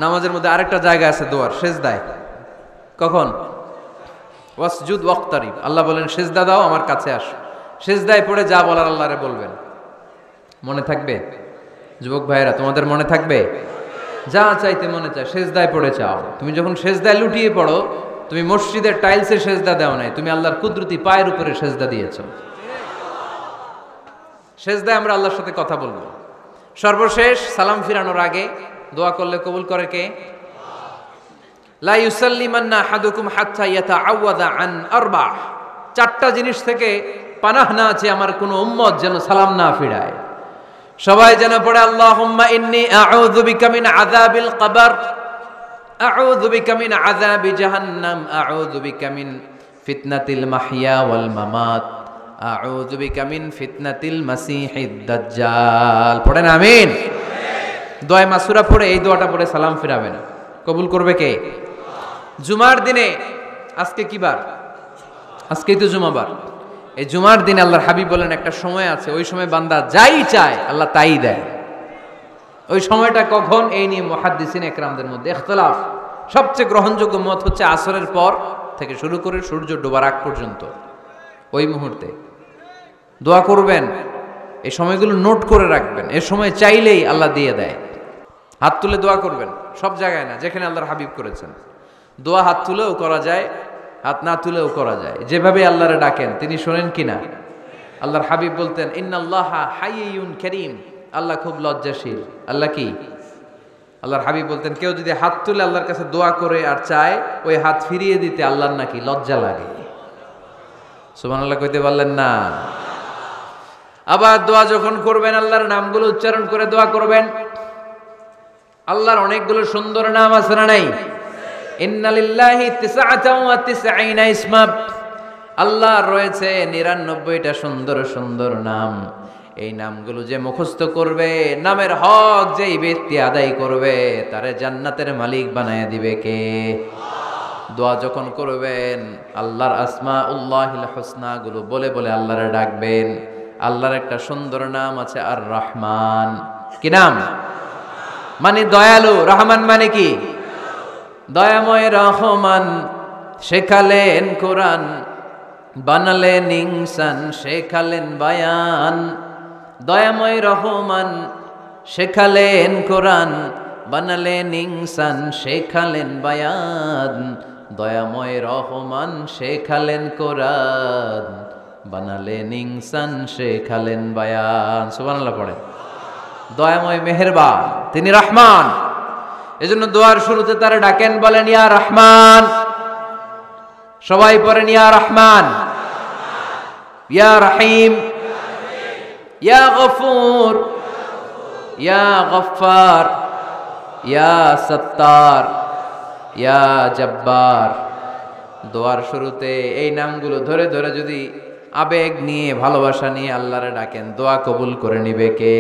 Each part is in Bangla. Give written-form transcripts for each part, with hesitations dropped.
নামাজের মধ্যে আরেকটা জায়গা আছে দোয়ার, সেজদায়। কখন? ওয়াসজুদ ওয়াক্তারিব, আল্লাহ বলেন সেজদা দাও, আমার কাছে আসো। সেজদায় পড়ে যা বলার আল্লাহরে বলবেন। মনে থাকবে যুবক ভাইয়েরা? তোমাদের মনে থাকবে? যা চাইতে মনে চায় সেজদায় পড়ে চাও। তুমি যখন সেজদায় লুটিয়ে পড়ো, তুমি মসজিদের টাইলসে সেজদা দাও নাই, তুমি আল্লাহর কুদরতি পায়ের উপরে সেজদা দিয়েছো। সেজদায় আমরা আল্লাহর সাথে কথা বলবো। সর্বশেষ সালাম ফিরানোর আগে দোয়া করলে কবুল করে কে? লা ইউসাল্লিমান্না আহাদুকুম হাত্তা ইয়াতাআওয়াযা আন আরবা'। চারটা জিনিস থেকে পানাহ না আছে আমার কোন উম্মত যেন সালাম না ফিরায়। সবাই যেন পড়ে আল্লাহুম্মা ইন্নী আউযু বিকা মিন আযাবিল কবর, আউযু বিকা মিন আযাবি জাহান্নাম, আউযু বিকা মিন ফিতনাতিল মাহইয়া ওয়াল মামাত, আউযু বিকা মিন ফিতনাতিল মাসিহিদ দাজ্জাল। পড়েন আমিন। দোয়া মাসুরা পড়ে এই দোয়াটা পড়ে সালাম ফিরাবেন। কবুল করবে কে? জুমার দিনে, আজকে কি বার? আজকেই তো জুমাবার। এই জুমার দিনে আল্লাহর হাবিব বলেন একটা সময় আছে, ওই সময় বান্দা যাই চায় আল্লাহ তাই দেয়। ওই সময়টা কখন? এই নিয়ে মুহাদ্দিসিন একরামদের মধ্যে ইখতিলাফ। সবচেয়ে গ্রহণযোগ্য মত হচ্ছে আসরের পর থেকে শুরু করে সূর্য ডোবার আগ পর্যন্ত, ওই মুহূর্তে দোয়া করবেন। এই সময়গুলো নোট করে রাখবেন, এ সময় চাইলেই আল্লাহ দিয়ে দেয়। হাত তুলে দোয়া করবেন, সব জায়গায় না, যেখানে আল্লাহর হাবিব করেছেন। দোয়া হাত তুলেও করা যায়, হাত না তুলেও করা যায়। যেভাবে আল্লাহরে ডাকেন তিনি শোনেন কিনা? আল্লাহর হাবিব বলতেন ইন্নাল্লাহা হাইয়ুন কারীম, আল্লাহ খুব লজ্জাশীল। আল্লাহ কি? আল্লাহর হাবিব বলতেন কেউ যদি হাত তুলে আল্লাহর কাছে দোয়া করে আর চায়, ওই হাত ফিরিয়ে দিতে আল্লাহর নাকি লজ্জা লাগে। সুবহানাল্লাহ কইতে পারলেন না? আবার দোয়া যখন করবেন আল্লাহর নামগুলো উচ্চারণ করে দোয়া করবেন। আল্লাহর অনেকগুলো সুন্দর নাম আছে না নাই? ইন্নালিল্লাহি 99 ইসমা, আল্লাহর রয়েছে 99টা সুন্দর সুন্দর নাম। এই নামগুলো যে মুখস্থ করবে, নামের হক যেই ব্যক্তি আদায় করবে, তারে জান্নাতের মালিক বানায় দিবে কে? দোয়া যখন করবেন আল্লাহর আসমাউল্লাহিল হুসনা গুলো বলে বলে আল্লাহরে ডাকবেন। আল্লাহর একটা সুন্দর নাম আছে আর রহমান। কি নাম? মানে দয়ালু। রহমান মানে কি? দয়াময়। রহমান শেখালেন কোরআন, বানালেন ইনসান, শেখালেন বায়ান। দয়াময় রহমান শেখালেন কোরআন, বানালেন ইনসান, শেখালেন বায়ান। দয়াময় রহমান শেখালেন কোরআন, বানালেন ইনসান, শেখালেন বায়ান। সুবহানাল্লাহ পড়েন। দয়াময় মেহেরবান, তিনি রহমান। এজন্য দোয়ার শুরুতে তারা ডাকেন, বলেন ইয়া রহমান। সবাই পড়েন ইয়া রহমান, ইয়া রহিম, ইয়া গফুর, ইয়া গফফার, ইয়া সত্তার, ইয়া জব্বার। দোয়ার শুরুতে এই নামগুলো ধরে ধরে যদি আবেগ নিয়ে ভালোবাসা নিয়ে আল্লাহরে ডাকেন, দোয়া কবুল করে নিবে কে?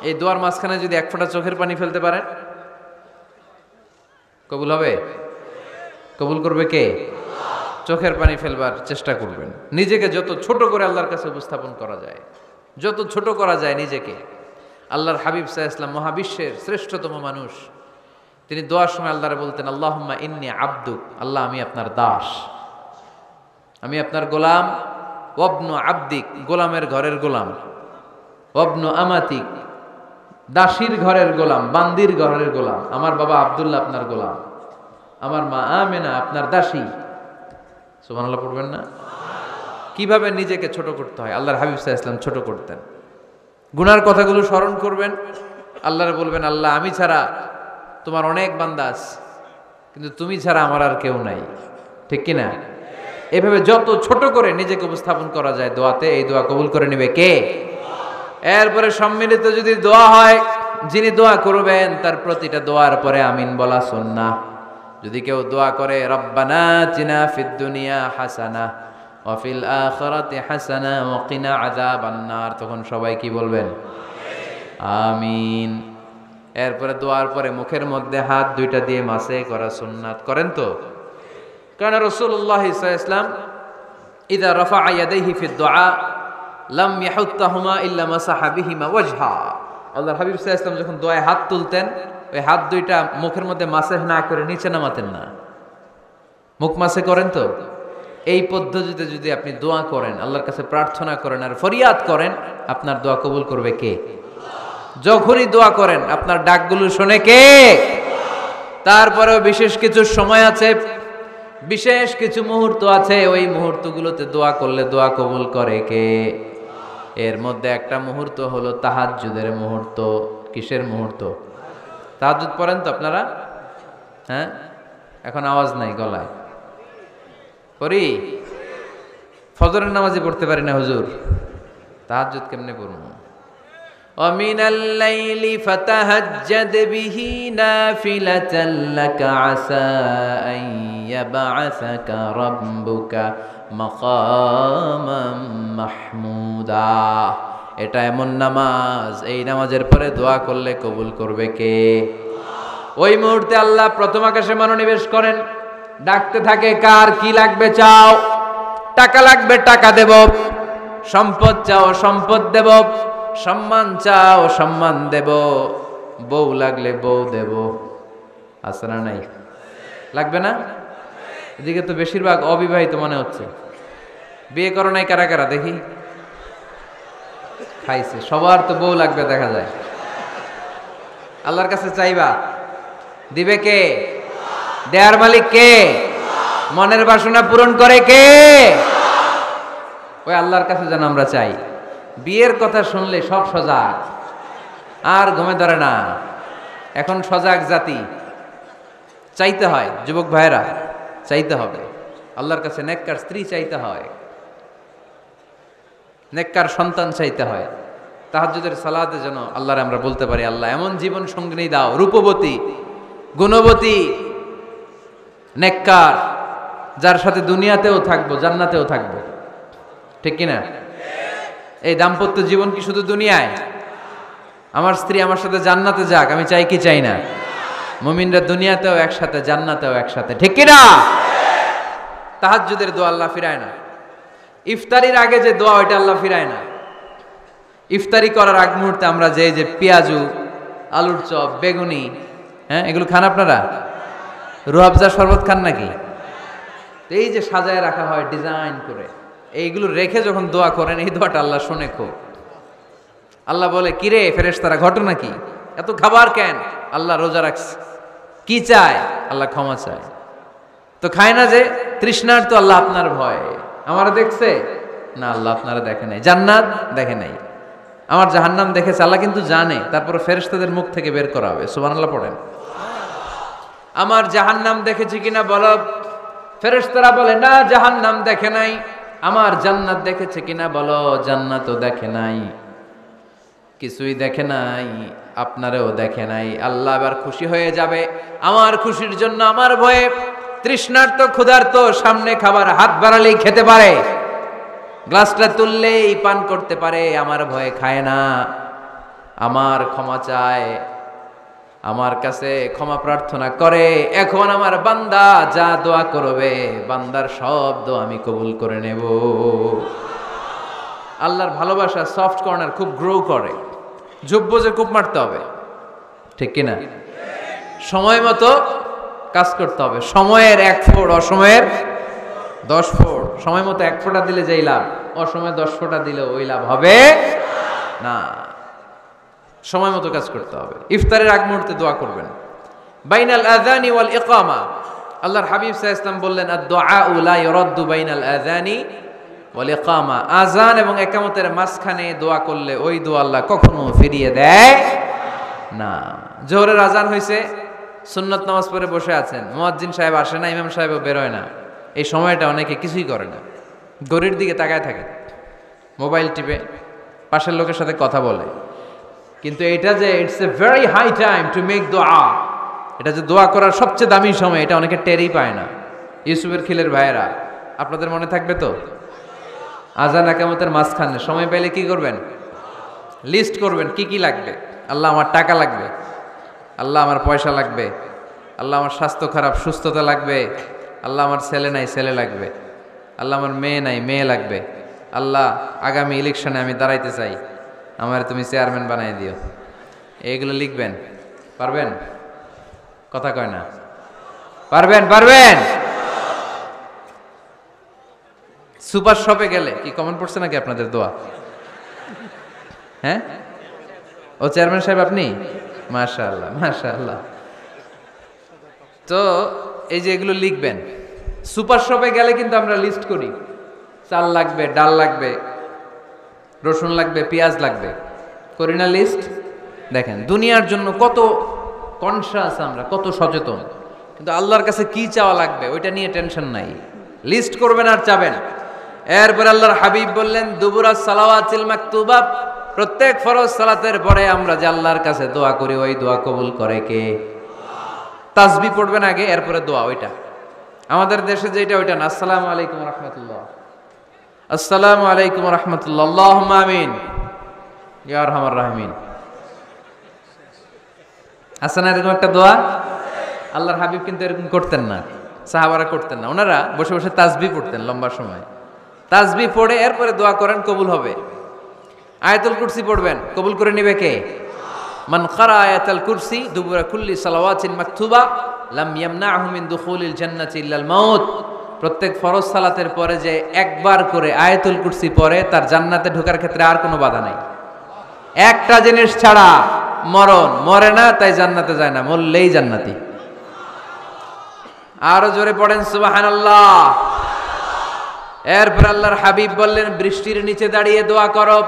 এই দোয়ার মাঝখানে যদি এক ফোঁটা চোখের পানি ফেলতে পারেন, কবুল হবে? কবুল করবে কে? চোখের পানি ফেলবার চেষ্টা করবেন। নিজেকে যত ছোট করে আল্লাহর কাছে উপস্থাপন করা যায়, যত ছোট করা যায় নিজেকে। আল্লাহর হাবিব সাল্লাল্লাহু আলাইহি ওয়াসাল্লাম মহাবিশ্বের শ্রেষ্ঠতম মানুষ, তিনি দোয়ার সময় আল্লাহরে বলতেন আল্লাহুম্মা ইন্নী আবদুক, আল্লাহ আমি আপনার দাস, আমি আপনার গোলাম। ওয়াবনু আবদিক, গোলামের ঘরের গোলাম। ওয়াবনু আমাতিক, দাসীর ঘরের গোলাম, বান্দির ঘরের গোলাম। আমার বাবা আব্দুল্লাহ আপনার গোলাম, আমার মা আমেনা আপনার দাসী। সুবহানাল্লাহ পড়বেন না? কিভাবে নিজেকে ছোট করতে হয় আল্লাহর হাবিব সাল্লাল্লাহু আলাইহি ওয়াসাল্লাম ছোট করতেন। গুনার কথাগুলো স্মরণ করবেন, আল্লাহরে বলবেন আল্লাহ আমি ছাড়া তোমার অনেক বান্দা আছে, কিন্তু তুমি ছাড়া আমার আর কেউ নাই। ঠিক কিনা? এভাবে যত ছোট করে নিজেকে উপস্থাপন করা যায় দোয়াতে, এই দোয়া কবুল করে নেবে কে? এরপরে সম্মিলিত যদি দোয়া হয়, যিনি দোয়া করবেন তার প্রতিটা দোয়ার পরে আমিন বলা সুন্নাহ। যদি কেউ দোয়া করে রব্বানা আতিনা ফিদ দুনিয়া হাসানাহ ওয়া ফিল আখিরাতি হাসানাহ ওয়া কিনা আযাবান নার, তখন সবাই কি বলবেন? আমিন। এরপরে দোয়ার পরে মুখের মধ্যে হাত দুইটা দিয়ে মাসে করা সুন্নাত। করেন তো? কারণ রাসূলুল্লাহ সাল্লাল্লাহু আলাইহি ওয়াসাল্লাম ইযা রাফা'a ইয়াদাইহি ফিদ দুআ লাম ইয়াহুত্তাহুমা ইল্লা মাসাহা বিহিমা ওয়াজহা। আল্লাহর হাবিব সাল্লাল্লাহু আলাইহি ওয়াসাল্লাম যখন দোয়ায় হাত তুলতেন ওই হাত দুইটা মুখের মধ্যে মাসেহ না করে নিচে নামাতেন না, মুখ মাসে করেন তো। এই পদ্ধতিতে যদি আপনি দোয়া করেন, আল্লাহর কাছে প্রার্থনা করেন আর ফরিয়াদ করেন, আপনার দোয়া কবুল করবে কে? যখনই দোয়া করেন আপনার ডাকগুলো শোনে কে? তারপরেও বিশেষ কিছু সময় আছে, বিশেষ কিছু মুহূর্ত আছে, ওই মুহূর্তগুলোতে দোয়া করলে দোয়া কবুল করে কে? এর মধ্যে একটা মুহূর্ত হলো তাহাজ্জুদের মুহূর্ত। কিসের মুহূর্ত? তাহাজ্জুদ পড়েন তো আপনারা? হ্যাঁ, এখন আওয়াজ নাই গলায়। পড়ি? ফজরের নামাজে পড়তে পারি না হুজুর, তাহাজ্জুদ কেমনে পড়ব? وَمِنَ اللَّيْلِ فَتَهَجَّدْ بِهِ نَافِلَةً لَكَ عَسَىٰ أَن يَبْعَثَكَ رَبُّكَ مَقَامًا مَحْمُودًا। এটা এমন নামাজ, এই নামাজের পরে দোয়া করলে কবুল করবে কে? ওই মুহূর্তে আল্লাহ প্রথম আকাশে মনোনিবেশ করেন, ডাকতে থাকে, কার কি লাগবে চাও? টাকা লাগবে টাকা দেব, সম্পদ চাও সম্পদ দেব, সম্মান চাও সম্মান দেব, বউ লাগলে বউ দেব। আছে না নাই? লাগবে না? এদিকে তো বেশিরভাগ অবিবাহিত মনে হচ্ছে। বিয়ে করো নাই কারা কারা দেখি? খাইছে। সবার তো বউ লাগবে দেখা যায়। আল্লাহর কাছে চাইবা, দিবে কে? দেয়ার মালিক কে? মনের বাসনা পূরণ করে কে? ওই আল্লাহর কাছে যেন আমরা চাই। বিয়ের কথা শুনলে সব সজাগ, আর ঘুমে ধরে না। এখন সজাগ জাতি, চাইতে হয়। যুবক ভাইরা চাইতে হবে আল্লাহর কাছে, নেককার স্ত্রী চাইতে হয়, নেককার সন্তান চাইতে হয়। তাহাজ্জুদের সালাতে যেন আল্লাহর আমরা বলতে পারি, আল্লাহ এমন জীবন সঙ্গিনী দাও, রূপবতী, গুণবতী, নেককার, যার সাথে দুনিয়াতেও থাকবো জান্নাতেও থাকবো। ঠিক কিনা? এই দাম্পত্য জীবন কি শুধু দুনিয়ায়? আমার স্ত্রী আমার সাথে জান্নাতে যাক, আমি চাই কি চাই না? মুমিনরা দুনিয়াতেও একসাথে, জান্নাতেও একসাথে। ঠিক কিনা? তাহাজ্জুদের দোয়া আল্লাহ ফিরায় না। ইফতারির আগে যে দোয়া, ওইটা আল্লাহ ফিরায় না। ইফতারি করার আগ মুহূর্তে আমরা যে পেঁয়াজু, আলুর চপ, বেগুনি, হ্যাঁ, এগুলো খান আপনারা? রুয়াবজা শরবত খান নাকি? এই যে সাজায় রাখা হয় ডিজাইন করে, এইগুলো রেখে যখন দোয়া করেন, এই দোয়াটা আল্লাহ শোনে খুব। আল্লাহ বলে, কিরে ফেরেশতারা, ঘটনা কি? এত খাবার কেন? আল্লাহ রোজা রাখছে। কি চায়? আল্লাহ ক্ষমা চায়। তো খায় না যে তৃষ্ণার, তো আল্লাহ আপনার ভয়। আমারা দেখছে না? আল্লাহ আপনারা দেখে নাই। জান্নাত দেখে নাই, আমার জাহান্নাম দেখেছে। আল্লাহ কিন্তু জানে, তারপরে ফেরেশতাদের মুখ থেকে বের করা হবে। সুবহানাল্লাহ পড়েন। আমার জাহান্নাম দেখেছি কিনা বলো? ফেরেশতারা বলে, না জাহান্নাম দেখে নাই। আমার জান্নাত দেখেছে কিনা বলো? জান্নাতও দেখে নাই, কিছুই দেখে নাই, আপনারেও দেখে নাই। আল্লাহ এবার খুশি হয়ে যাবে। আমার খুশির জন্য, আমার ভয়ে তৃষ্ণার্ত ক্ষুধার্ত সামনে খাবার হাত বাড়ালেই খেতে পারে, গ্লাসটা তুললেই পান করতে পারে, আমার ভয়ে খায় না। আমার ক্ষমা চায়, আমার কাছে ক্ষমা প্রার্থনা করে। এখন আমার বান্দা যা দোয়া করবে, বান্দার সব দোয়া আমি কবুল করে নেব। আল্লাহর ভালোবাসা সফট কর্নার খুব গ্রো করে, যোগ্য যে কূপ মারতে হবে। ঠিক কিনা? সময় মতো কাজ করতে হবে। সময়ের 1 ফোঁট, অসময়ের 10 ফোঁট। সময় মতো 1 ফোঁটা দিলে যেই লাভ, অসময়ে 10 ফোঁটা দিলে ওই লাভ হবে না। সময় মতো কাজ করতে হবে। ইফতারের আগ মুহূর্তে দোয়া করবেন। বাইনাল আযানি ওয়াল ইকামা, আল্লাহর হাবিব সাল্লাল্লাহু আলাইহি ওয়াসাল্লাম বললেন, আদ-দুআউ লা ইউরাদ্দু বাইনাল আযানি ওয়াল ইকামা। আযান এবং ইকামতের মাঝখানে দোয়া করলে ওই দোয়া আল্লাহ কখনো ফিরিয়ে দেয় না। জোহরের আযান হইছে, সুন্নত নামাজ পড়ে বসে আছেন, মুয়াজ্জিন সাহেব আসে না, ইমাম সাহেবও বেরোয় না। এই সময়টা অনেকে কিছুই করে না, ঘড়ির দিকে তাকায় থাকে, মোবাইল টিপে, পাশের লোকের সাথে কথা বলে। কিন্তু এটা যে it's a very high time to make দোয়া, এটা যে দোয়া করার সবচেয়ে দামি সময়, এটা অনেকে টেরই পায় না। ইউসুফের খিলের ভাইয়েরা, আপনাদের মনে থাকবে তো? আযান ইকামতের মাঝখানে সময় পেলে কি করবেন? লিস্ট করবেন কি কি লাগবে। আল্লাহ আমার টাকা লাগবে, আল্লাহ আমার পয়সা লাগবে, আল্লাহ আমার স্বাস্থ্য খারাপ সুস্থতা লাগবে, আল্লাহ আমার ছেলে নাই ছেলে লাগবে, আল্লাহ আমার মেয়ে নাই মেয়ে লাগবে, আল্লাহ আগামী ইলেকশনে আমি দাঁড়াইতে চাই, আমার তুমি চেয়ারম্যান বানাই দিও। এইগুলো লিখবেন, পারবেন? কথা কয় না? পারবেন পারবেন? সুপার শপে গেলে কি কমন পড়ছে নাকি আপনাদের দোয়া? হ্যাঁ, ও চেয়ারম্যান সাহেব আপনি? মাশাআল্লাহ মাশাআল্লাহ। তো এই যে এগুলো লিখবেন, সুপার শপে গেলে কিন্তু আমরা লিস্ট করি, চাল লাগবে, ডাল লাগবে, রসুন লাগবে, পেঁয়াজ লাগবে, করি না লিস্ট? দেখেন দুনিয়ার জন্য কত কনশাস আমরা, কত সচেতন, কিন্তু আল্লাহর কাছে কি চাওয়া লাগবে ওইটা নিয়ে টেনশন নাই, লিস্ট করবেন আর চাবেন। এরপর আল্লাহর হাবিব বললেন দুবুরাস সালাওয়াতিল মাকতুবা, প্রত্যেক ফরজ সালাতের পরে আমরা যে আল্লাহর কাছে দোয়া করি ওই দোয়া কবুল করে কে? তাসবিহ পড়বেন আগে, এরপরে দোয়া। ওইটা আমাদের দেশে যেটা ওইটা না। আসসালামু আলাইকুম রাহমাতুল্লাহ, আসসালামু আলাইকুম রাহমাতুল্লাহ, আল্লাহুম্মা আমিন ইয়া আরহামার রাহিমিন। আছে না এরকম একটা দোয়া? আল্লাহর হাবিব কিন্তু এরকম করতেন না, সাহাবারা করতেন না, ওনারা বসে বসে তাসবিহ পড়তেন লম্বা সময়। তাসবিহ পড়ে এরপরে দোয়া করেন, কবুল হবে। আয়াতুল কুরসি পড়বেন, কবুল করে নেবে কে? মান ক্বারা আয়াতুল কুরসি দুবুরা কুল্লি সালাওয়াতিন মাকতুবা লাম ইয়ামনাহু মিন দুখুলিল জান্নাতি ইল্লাল মাউত। প্রত্যেক ফরজ সালাতের পরে যে একবার করে আয়াতুল কুরসি পড়ে তার জান্নাতে ঢোকার ক্ষেত্রে আর কোনো বাধা নাই। একটা জিনিস ছাড়া, মরণ, মরে না তাই জান্নাতে যায় না, মরলেই জান্নাতি। আরো জোরে পড়েন সুবহানাল্লাহ। এরপর আল্লাহর হাবিব বললেন বৃষ্টির নিচে দাঁড়িয়ে দোয়া করো।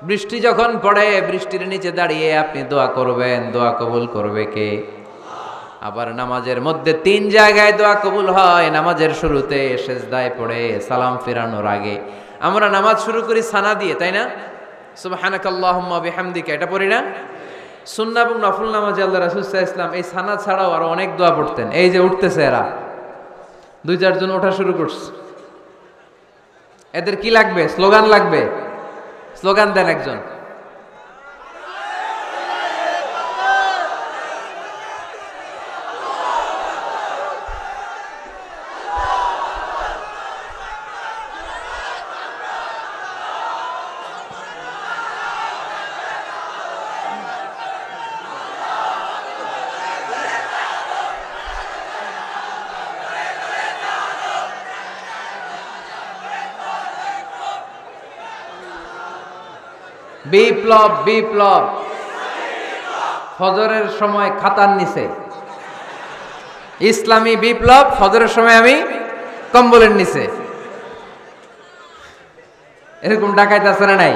বৃষ্টি যখন পড়ে বৃষ্টির নিচে দাঁড়িয়ে আপনি দোয়া করবেন, দোয়া কবুল করবে কে? আবার নামাজের মধ্যে 3 জায়গায় দোয়া কবুল হয়, নামাজের শুরুতে, সেজদায় পড়ে, সালাম ফেরানোর আগে। আমরা নামাজ শুরু করি সানা দিয়ে, তাই না? সুবহানাকাল্লাহুম্মা বিহামদিকা, এটা পড়ি না? সুন্নাহ এবং নফল নামাজে আল্লাহ রাসূল সাল্লাল্লাহু আলাইহি ওয়াসাল্লাম এই সানা ছাড়াও আরো অনেক দোয়া পড়তেন। এই যে উঠতেছে এরা 2-4 জন ওঠা শুরু করছে, এদের কি লাগবে? স্লোগান লাগবে। স্লোগান দেন একজন। বিপ্লব বিপ্লব, ফজরের সময় খাতার নিচে। ইসলামী বিপ্লব, ফজরের সময় আমি কম্বলের নিচে। এরকম ডাকাইত আছে না নাই?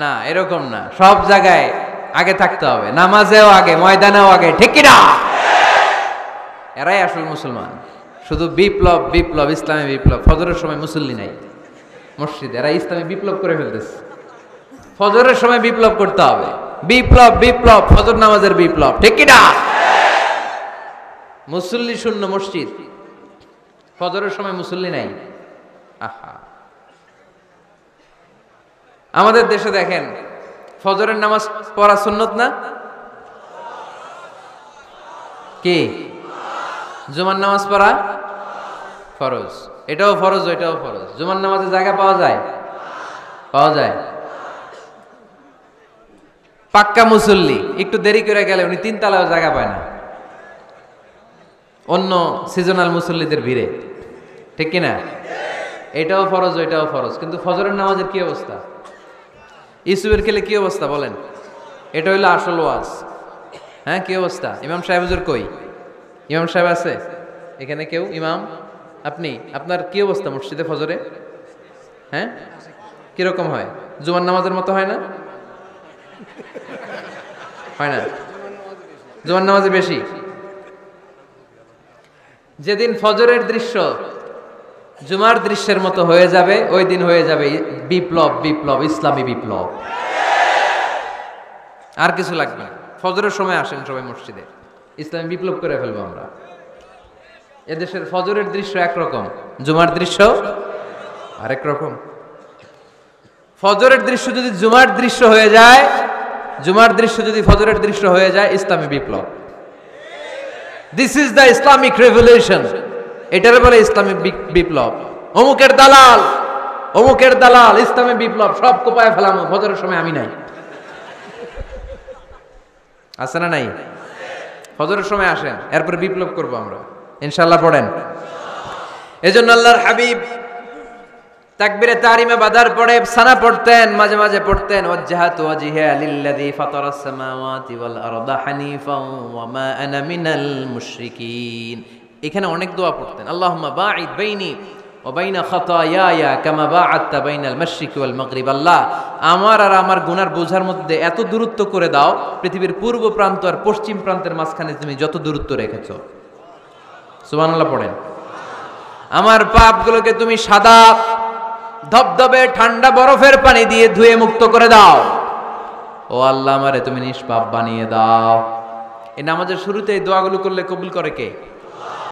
না, এরকম না, সব জায়গায় আগে থাকতে হবে, নামাজেও আগে, ময়দানেও আগে, ঠিক কিনা? এরাই আসল মুসলমান। শুধু বিপ্লব বিপ্লব, ইসলামী বিপ্লব, ফজরের সময় মুসল্লি নাই মসজিদে, এরা ইসলামী বিপ্লব করে ফেলতেছে। ফজরের সময় বিপ্লব করতে হবে, বিপ্লব বিপ্লব, ফজর নামাজের বিপ্লব, ঠিক কিনা? মুসল্লি শূন্য মসজিদ, ফজরের সময় মুসল্লি নাই। আহা, আমাদের দেশে দেখেন ফজরের নামাজ পড়া সুন্নত না? কি? জুমার নামাজ পড়া ফরজ। এটাও ফরজ, ওইটাও ফরজ। জুমার নামাজে জায়গা পাওয়া যায়? পাওয়া যায়। পাক্কা মুসল্লি একটু দেরি করে গেলে উনি 3 তলায়ও জায়গা পায় না, অন্য সিজনাল মুসল্লিদের ভিড়ে, ঠিক কিনা? এটাও ফরজ, ওইটাও ফরজ। কিন্তু ফজরের নামাজের কি অবস্থা? ইসুবের খেলে কি অবস্থা বলেন? এটা হইলো আসল ওয়াজ। হ্যাঁ, কি অবস্থা? ইমাম সাহেব হুজুর কই? ইমাম সাহেব আছে এখানে কেউ? ইমাম আপনি, আপনার কি অবস্থা মসজিদে ফজরে? হ্যাঁ, কিরকম হয়? জুমার নামাজের মতো হয় না? হয় না? জুমার নামাজে বেশি। যেদিন ফজরের দৃশ্য জুমার দৃশ্যের মতো হয়ে যাবে ওই দিন হয়ে যাবে বিপ্লব বিপ্লব, ইসলামী বিপ্লব। আর কিছু লাগবে না। ফজরের সময় আসেন সবাই মসজিদে, ইসলামী বিপ্লব করে ফেলবো আমরা। এদেশের ফজরের দৃশ্য একরকম, জুমার দৃশ্য আরেক রকম। ফজরের দৃশ্য যদি জুমার দৃশ্য হয়ে যায়, জুমার দৃশ্য যদি ফজরের দৃশ্য হয়ে যায়, ইসলামী বিপ্লব। This is the Islamic revolution. এটার বলে ইসলামী বিপ্লব। অমুকের দালাল, অমুকের দালাল, ইসলামী বিপ্লব, সব কোপায় ফেলামো, ফজরের সময় আমি নাই। আছে না নাই? ফজরের সময় আসেন, এরপর বিপ্লব করব আমরা ইনশাআল্লাহ। পড়েন। এজন্য আল্লাহর হাবিব তাকবীরে তাহরিমে বাদার পড়ে সানা পড়তেন, মাঝে মাঝে পড়তেন ওয়াজহাতু ওয়াজহিয়া লিল্লাযী ফাতারাস সামাওয়াতি ওয়াল আরদা হানিফাও ওয়া মা আনা মিনাল মুশরিকিন। এখানে অনেক দোয়া পড়তেন। আল্লাহুম্মা বাঈদ বাইনি ওয়া বাইনা খাতায়ায়া কামা বাআদতা বাইনাল মাশরিকি ওয়াল মাগরিব। আল্লাহ, আমার আর আমার গুনার বোঝার মধ্যে এত দূরত্ব করে দাও, পৃথিবীর পূর্ব প্রান্ত আর পশ্চিম প্রান্তের মাঝখানে তুমি যত দূরত্ব রেখেছো। সুবহানাল্লাহ পড়েন। আমার পাপগুলোকে তুমি সাদা ধবধবে ঠান্ডা বরফের পানি দিয়ে ধুয়ে মুক্ত করে দাও। ও আল্লাহ, আমারে তুমি নিষ্পাপ বানিয়ে দাও। এই নামাজের শুরুতে এই দোয়াগুলো করলে কবুল করে কে?